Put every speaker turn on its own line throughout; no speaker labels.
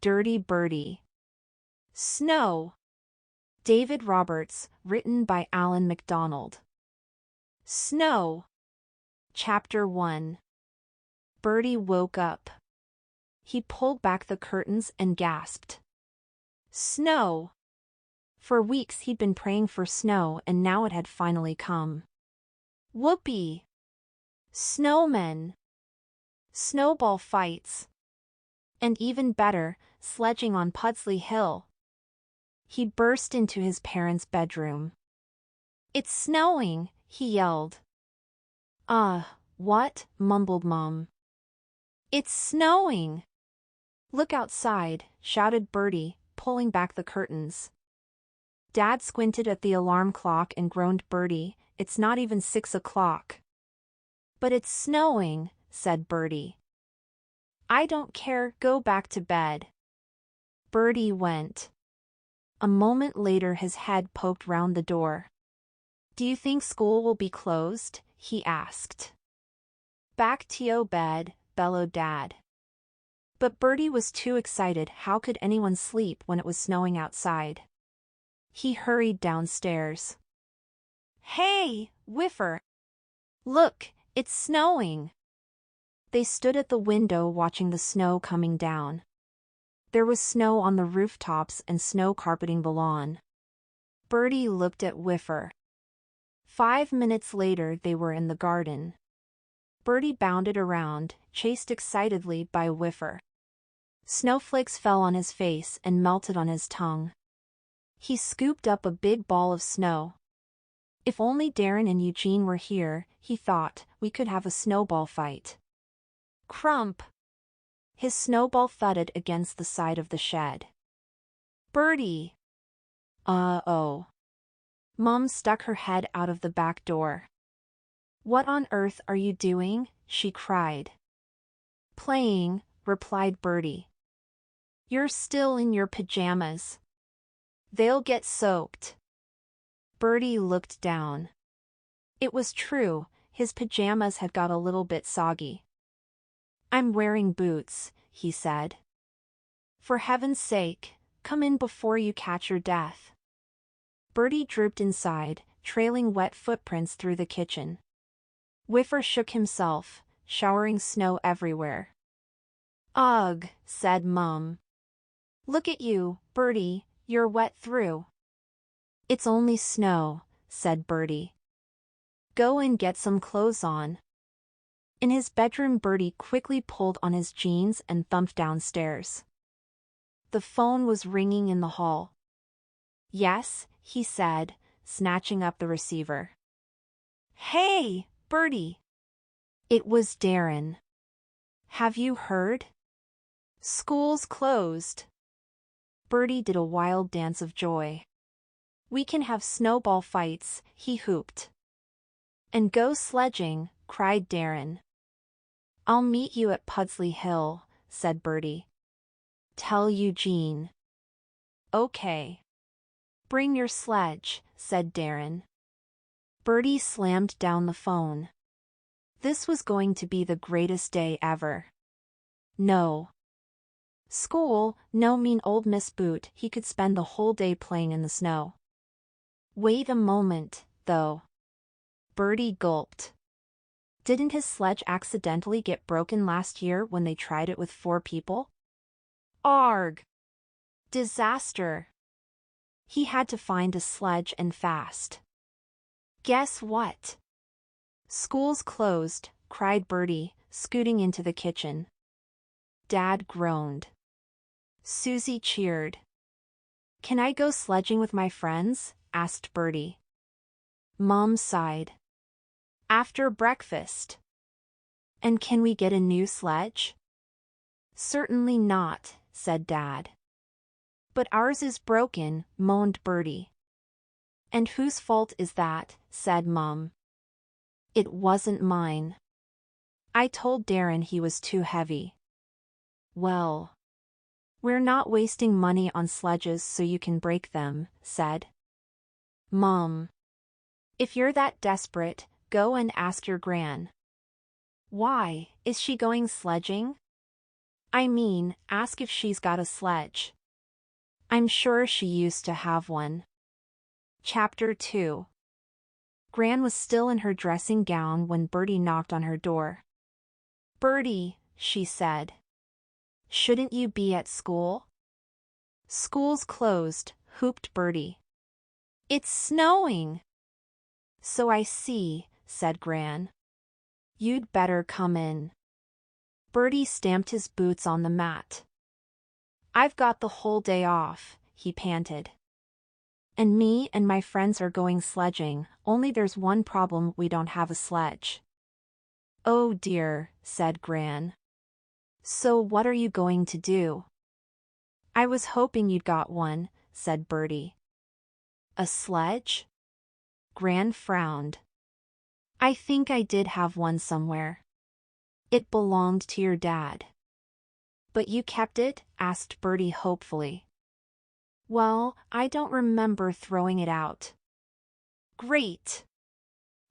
Dirty Bertie. Snow. David Roberts, written by Alan MacDonald. Snow. Chapter 1. Bertie woke up. He pulled back the curtains and gasped. Snow. For weeks he'd been praying for snow, and now it had finally come. Whoopee. Snowmen. Snowball fights. And even better, sledging on Pudsley Hill. He burst into his parents' bedroom. It's snowing, he yelled. What? Mumbled Mom. It's snowing. Look outside, shouted Bertie, pulling back the curtains. Dad squinted at the alarm clock and groaned. Bertie, it's not even 6 o'clock. But it's snowing, said Bertie. I don't care, go back to bed. Bertie went. A moment later his head poked round the door. Do you think school will be closed? He asked. Back to your bed, bellowed Dad. But Bertie was too excited. How could anyone sleep when it was snowing outside? He hurried downstairs. Hey, Whiffer! Look, it's snowing! They stood at the window watching the snow coming down. There was snow on the rooftops and snow carpeting the lawn. Bertie looked at Whiffer. 5 minutes later they were in the garden. Bertie bounded around, chased excitedly by Whiffer. Snowflakes fell on his face and melted on his tongue. He scooped up a big ball of snow. If only Darren and Eugene were here, he thought, we could have a snowball fight. Crump! His snowball thudded against the side of the shed. Bertie! Oh. Mom stuck her head out of the back door. What on earth are you doing? She cried. Playing, replied Bertie. You're still in your pajamas. They'll get soaked. Bertie looked down. It was true, his pajamas had got a little bit soggy. I'm wearing boots, he said. For heaven's sake, come in before you catch your death. Bertie drooped inside, trailing wet footprints through the kitchen. Whiffer shook himself, showering snow everywhere. Ugh, said Mum. Look at you, Bertie, you're wet through. It's only snow, said Bertie. Go and get some clothes on. In his bedroom Bertie quickly pulled on his jeans and thumped downstairs. The phone was ringing in the hall. Yes, he said, snatching up the receiver. Hey, Bertie! It was Darren. Have you heard? School's closed. Bertie did a wild dance of joy. We can have snowball fights, he whooped. And go sledging, cried Darren. I'll meet you at Pudsley Hill, said Bertie. Tell Eugene. Okay. Bring your sledge, said Darren. Bertie slammed down the phone. This was going to be the greatest day ever. No. School, no mean old Miss Boot, he could spend the whole day playing in the snow. Wait a moment, though. Bertie gulped. Didn't his sledge accidentally get broken last year when they tried it with 4 people? Arg! Disaster! He had to find a sledge and fast. Guess what? School's closed, cried Bertie, scooting into the kitchen. Dad groaned. Susie cheered. Can I go sledging with my friends? Asked Bertie. Mom sighed. After breakfast. And can we get a new sledge? Certainly not, said Dad. But ours is broken, moaned Bertie. And whose fault is that? Said Mom. It wasn't mine. I told Darren he was too heavy. Well. We're not wasting money on sledges so you can break them, said Mom. If you're that desperate, go and ask your gran. Why, is she going sledging? I mean, ask if she's got a sledge. I'm sure she used to have one. Chapter 2. Gran was still in her dressing gown when Bertie knocked on her door. Bertie, she said. Shouldn't you be at school? School's closed, whooped Bertie. It's snowing. So I see, said Gran. You'd better come in. Bertie stamped his boots on the mat. I've got the whole day off, he panted. And me and my friends are going sledging, only there's one problem: we don't have a sledge. Oh dear, said Gran. So what are you going to do? I was hoping you'd got one, said Bertie. A sledge? Gran frowned. I think I did have one somewhere. It belonged to your dad. But you kept it? Asked Bertie hopefully. Well, I don't remember throwing it out. Great.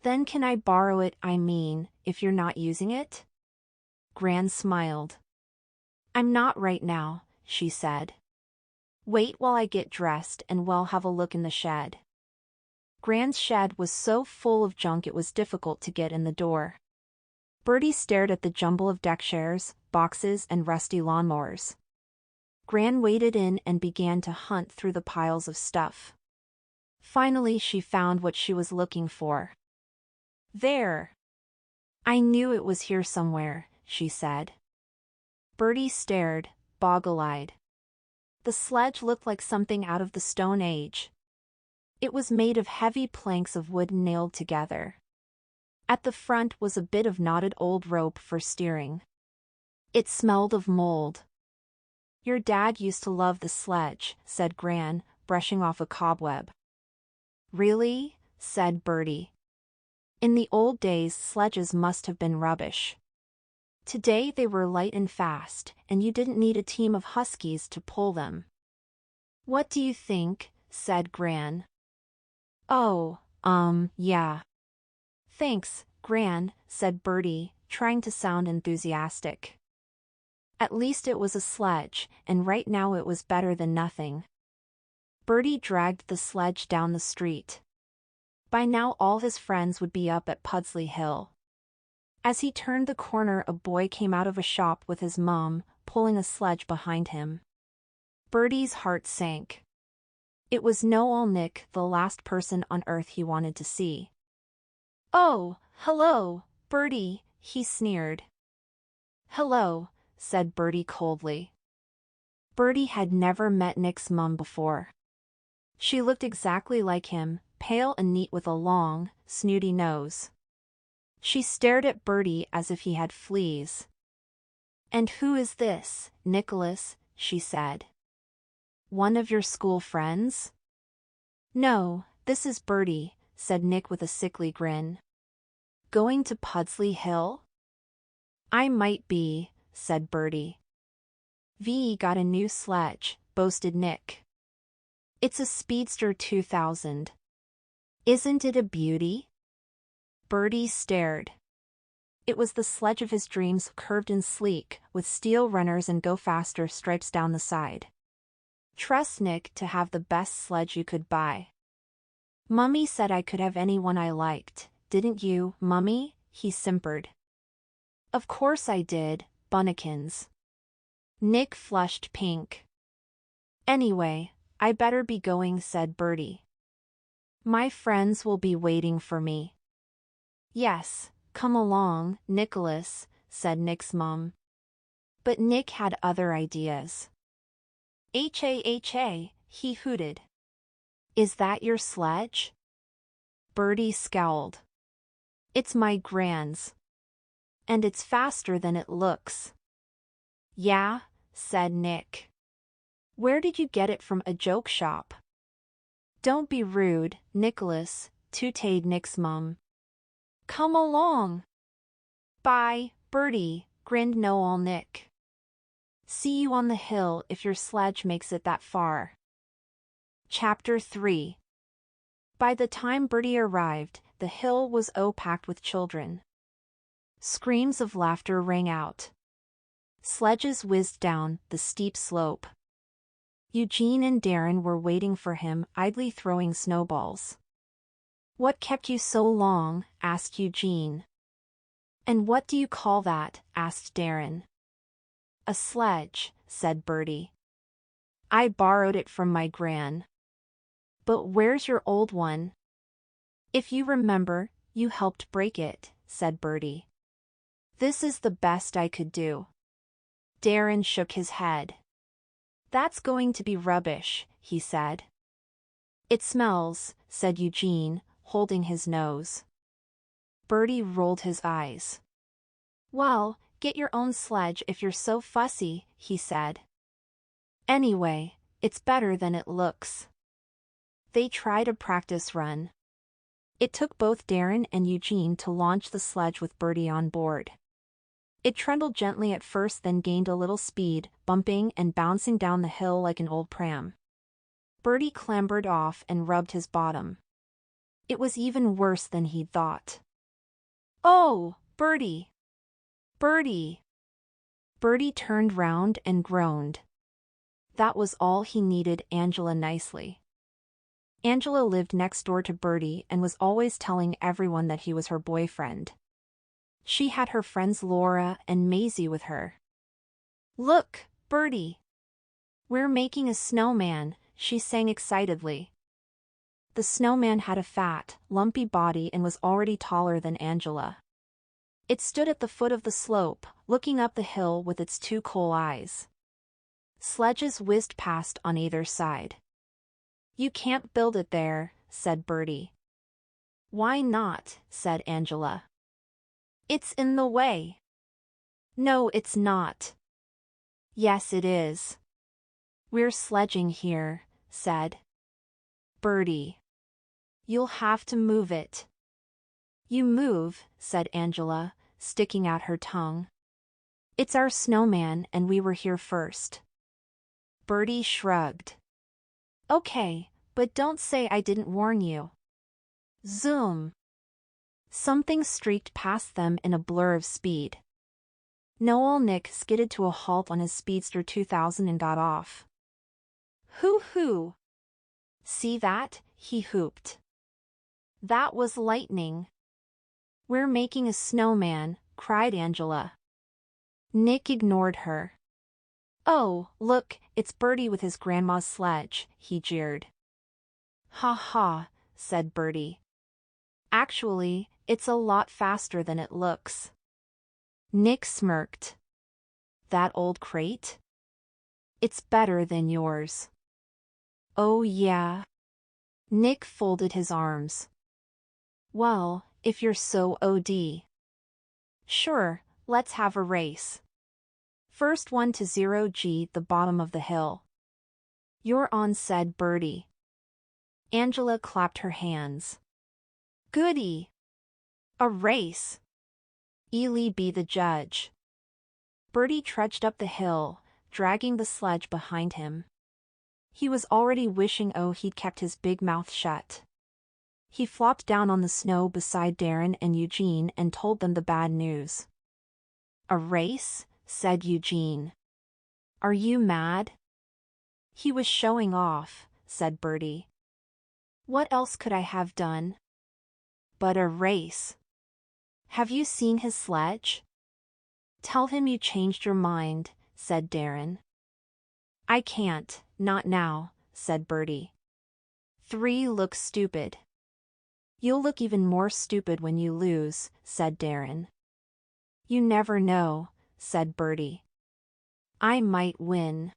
Then can I borrow it, I mean, if you're not using it? Gran smiled. I'm not right now, she said. Wait while I get dressed and we'll have a look in the shed. Gran's shed was so full of junk it was difficult to get in the door. Bertie stared at the jumble of deck chairs, boxes, and rusty lawnmowers. Gran waded in and began to hunt through the piles of stuff. Finally she found what she was looking for. There! I knew it was here somewhere, she said. Bertie stared, boggle-eyed. The sledge looked like something out of the Stone Age. It was made of heavy planks of wood nailed together. At the front was a bit of knotted old rope for steering. It smelled of mold. Your dad used to love the sledge, said Gran, brushing off a cobweb. Really? Said Bertie. In the old days sledges must have been rubbish. Today they were light and fast, and you didn't need a team of huskies to pull them. What do you think? Said Gran. Oh, yeah. Thanks, Gran, said Bertie, trying to sound enthusiastic. At least it was a sledge, and right now it was better than nothing. Bertie dragged the sledge down the street. By now all his friends would be up at Pudsley Hill. As he turned the corner, a boy came out of a shop with his mom, pulling a sledge behind him. Bertie's heart sank. It was Noel Nick, the last person on earth he wanted to see. Oh, hello, Bertie, he sneered. Hello, said Bertie coldly. Bertie had never met Nick's mom before. She looked exactly like him, pale and neat with a long, snooty nose. She stared at Bertie as if he had fleas. And who is this, Nicholas? She said. One of your school friends? No, this is Bertie, said Nick with a sickly grin. Going to Pudsley Hill? I might be, said Bertie. V got a new sledge, boasted Nick. It's a Speedster 2000. Isn't it a beauty? Bertie stared. It was the sledge of his dreams, curved and sleek, with steel runners and go faster stripes down the side. Trust Nick to have the best sledge you could buy. Mummy said I could have any one I liked, didn't you, Mummy? He simpered. Of course I did, Bunnykins. Nick flushed pink. Anyway, I better be going, said Bertie. My friends will be waiting for me. Yes, come along, Nicholas, said Nick's mom. But Nick had other ideas. H-A-H-A, he hooted. Is that your sledge? Bertie scowled. It's my Gran's. And it's faster than it looks. Yeah, said Nick. Where did you get it from? A joke shop? Don't be rude, Nicholas, tooted Nick's mom. Come along. Bye, Bertie, grinned Noel Nick. See you on the hill if your sledge makes it that far. Chapter 3. By the time Bertie arrived, the hill was packed with children. Screams of laughter rang out. Sledges whizzed down the steep slope. Eugene and Darren were waiting for him, idly throwing snowballs. "What kept you so long?" asked Eugene. "And what do you call that?" asked Darren. "A sledge," said Bertie. "I borrowed it from my gran." "But where's your old one?" "If you remember, you helped break it," said Bertie. "This is the best I could do." Darren shook his head. "That's going to be rubbish," he said. "It smells," said Eugene, holding his nose. Bertie rolled his eyes. "Well, get your own sledge if you're so fussy," he said. "Anyway, it's better than it looks." They tried a practice run. It took both Darren and Eugene to launch the sledge with Bertie on board. It trundled gently at first, then gained a little speed, bumping and bouncing down the hill like an old pram. Bertie clambered off and rubbed his bottom. It was even worse than he'd thought. "Oh, Bertie! Bertie!" Bertie turned round and groaned. That was all he needed Angela nicely. Angela lived next door to Bertie and was always telling everyone that he was her boyfriend. She had her friends Laura and Maisie with her. "Look, Bertie! We're making a snowman," she sang excitedly. The snowman had a fat, lumpy body and was already taller than Angela. It stood at the foot of the slope, looking up the hill with its two coal eyes. Sledges whizzed past on either side. "You can't build it there," said Bertie. "Why not?" said Angela. "It's in the way." "No, it's not." "Yes, it is." "We're sledging here," said Bertie. "You'll have to move it." "You move," said Angela, sticking out her tongue. "It's our snowman and we were here first." Bertie shrugged. "Okay, but don't say I didn't warn you." Zoom! Something streaked past them in a blur of speed. Noel Nick skidded to a halt on his Speedster 2000 and got off. "Hoo-hoo! See that?" he whooped. "That was lightning." "We're making a snowman," cried Angela. Nick ignored her. "Oh, look, it's Bertie with his grandma's sledge," he jeered. "Ha ha," said Bertie. "Actually, it's a lot faster than it looks." Nick smirked. "That old crate? It's better than yours." "Oh yeah." Nick folded his arms. "Well, if you're so OD. Sure, let's have a race. First one to 0G the bottom of the hill." "You're on," said Bertie. Angela clapped her hands. "Goody! A race! Ely be the judge." Bertie trudged up the hill, dragging the sledge behind him. He was already wishing he'd kept his big mouth shut. He flopped down on the snow beside Darren and Eugene and told them the bad news. "A race?" said Eugene. "Are you mad?" "He was showing off," said Bertie. "What else could I have done?" "But a race. Have you seen his sledge?" "Tell him you changed your mind," said Darren. "I can't, not now," said Bertie. 3 looks stupid. "You'll look even more stupid when you lose," said Darren. "You never know," said Bertie. "I might win."